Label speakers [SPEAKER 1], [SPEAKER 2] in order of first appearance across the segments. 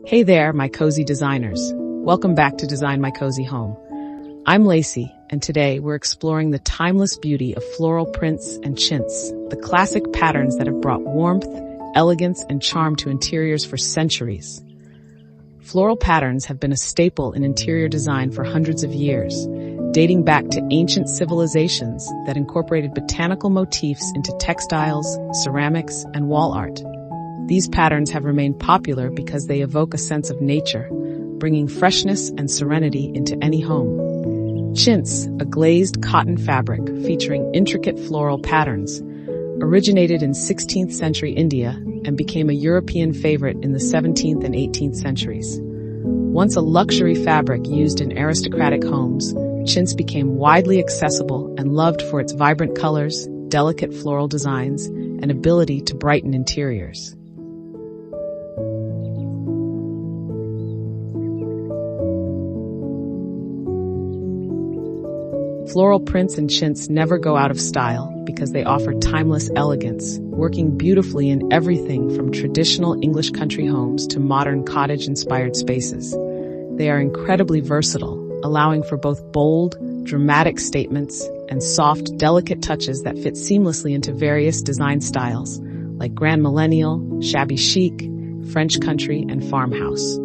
[SPEAKER 1] Hey there, my cozy designers. Welcome back to Design My Cozy Home. I'm Lacey, and today we're exploring the timeless beauty of floral prints and chintz, the classic patterns that have brought warmth, elegance, and charm to interiors for centuries. Floral patterns have been a staple in interior design for hundreds of years, dating back to ancient civilizations that incorporated botanical motifs into textiles, ceramics, and wall art. These patterns have remained popular because they evoke a sense of nature, bringing freshness and serenity into any home. Chintz, a glazed cotton fabric featuring intricate floral patterns, originated in 16th century India and became a European favorite in the 17th and 18th centuries. Once a luxury fabric used in aristocratic homes, chintz became widely accessible and loved for its vibrant colors, delicate floral designs, and ability to brighten interiors. Floral prints and chintz never go out of style because they offer timeless elegance, working beautifully in everything from traditional English country homes to modern cottage-inspired spaces. They are incredibly versatile, allowing for both bold, dramatic statements and soft, delicate touches that fit seamlessly into various design styles, like grand millennial, shabby chic, French country, and farmhouse.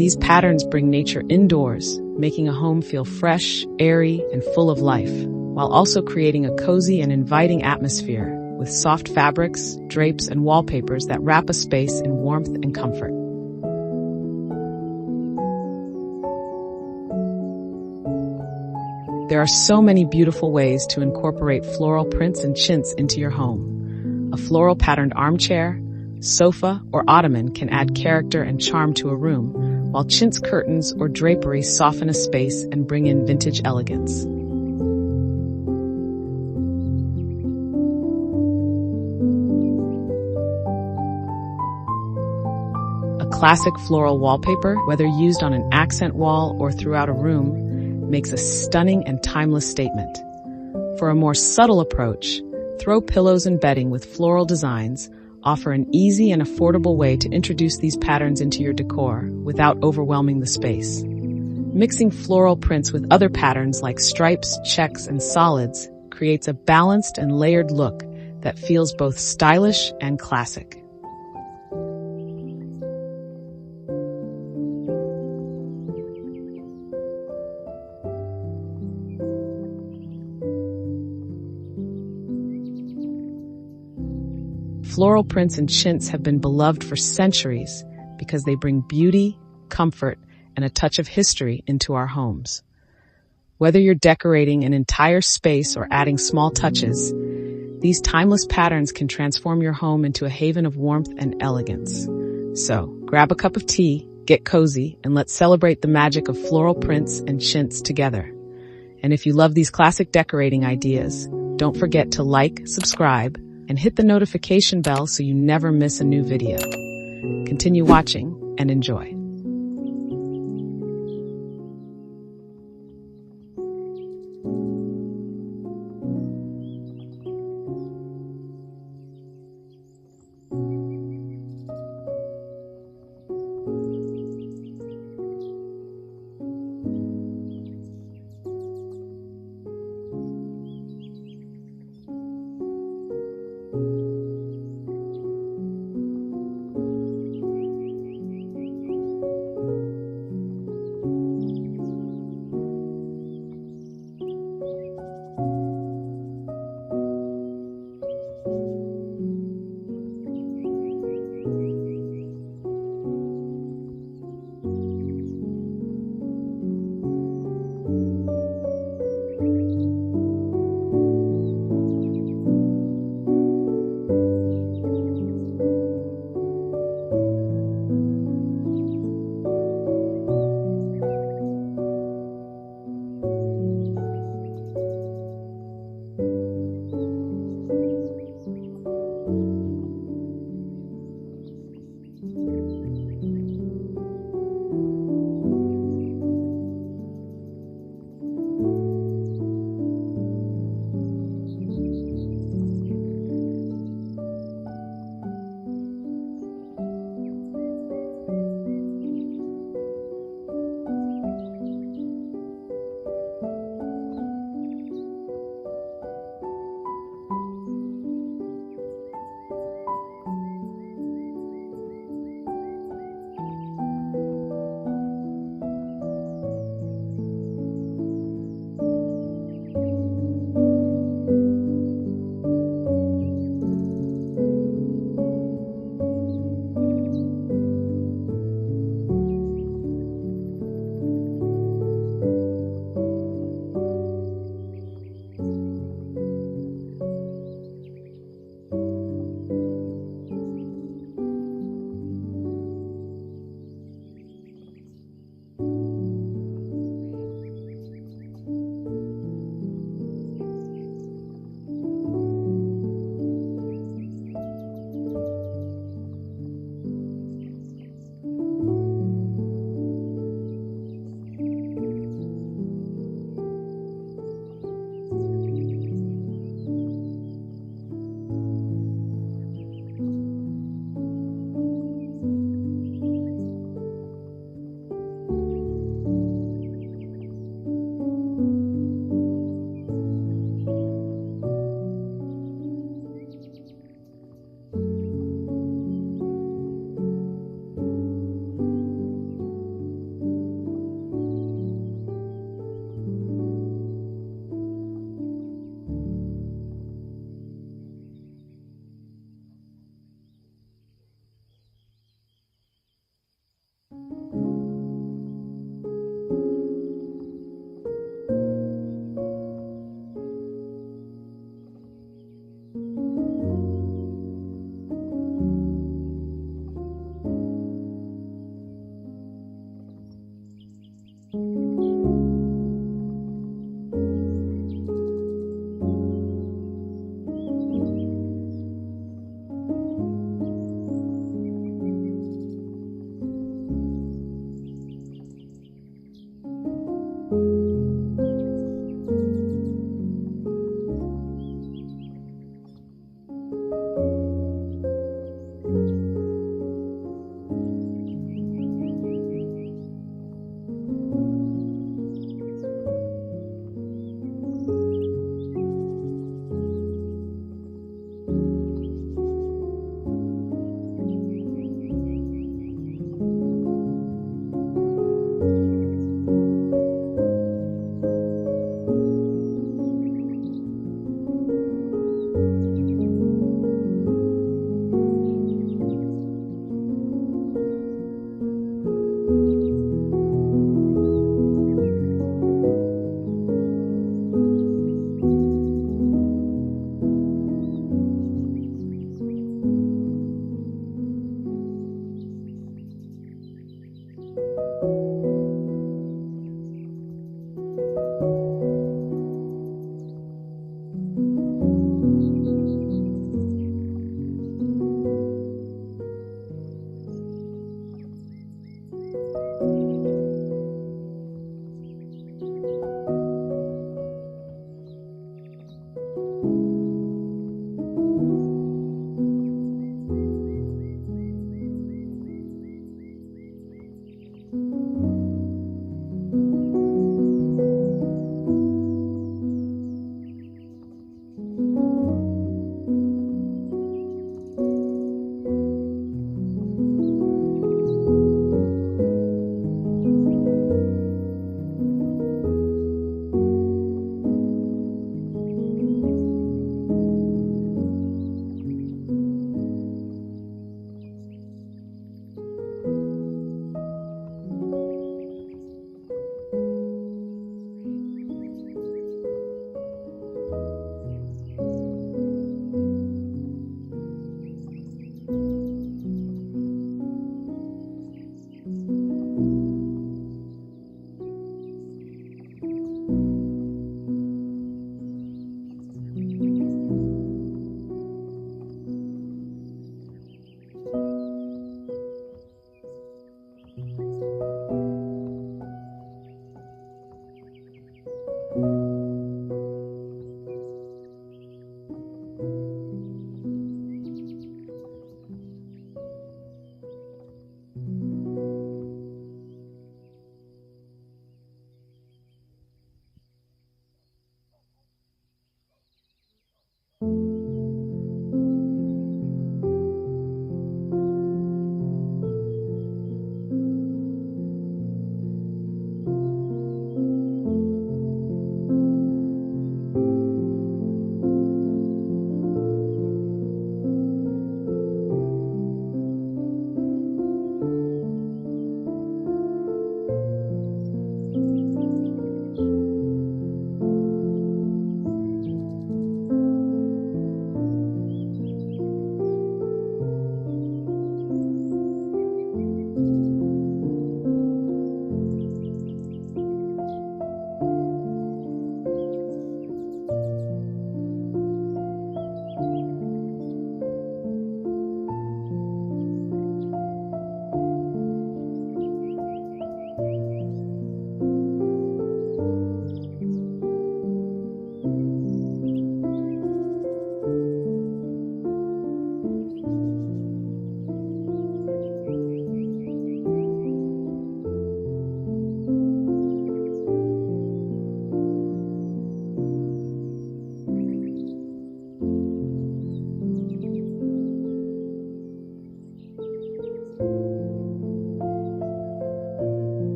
[SPEAKER 1] These patterns bring nature indoors, making a home feel fresh, airy, and full of life, while also creating a cozy and inviting atmosphere with soft fabrics, drapes, and wallpapers that wrap a space in warmth and comfort. There are so many beautiful ways to incorporate floral prints and chintz into your home. A floral patterned armchair, sofa, or ottoman can add character and charm to a room, while chintz curtains or drapery soften a space and bring in vintage elegance. A classic floral wallpaper, whether used on an accent wall or throughout a room, makes a stunning and timeless statement. For a more subtle approach, throw pillows and bedding with floral designs offer an easy and affordable way to introduce these patterns into your decor without overwhelming the space. Mixing floral prints with other patterns like stripes, checks, and solids creates a balanced and layered look that feels both stylish and classic. Floral prints and chintz have been beloved for centuries because they bring beauty, comfort, and a touch of history into our homes. Whether you're decorating an entire space or adding small touches, these timeless patterns can transform your home into a haven of warmth and elegance. So, grab a cup of tea, get cozy, and let's celebrate the magic of floral prints and chintz together. And if you love these classic decorating ideas, don't forget to like, subscribe, and hit the notification bell so you never miss a new video. Continue watching and enjoy.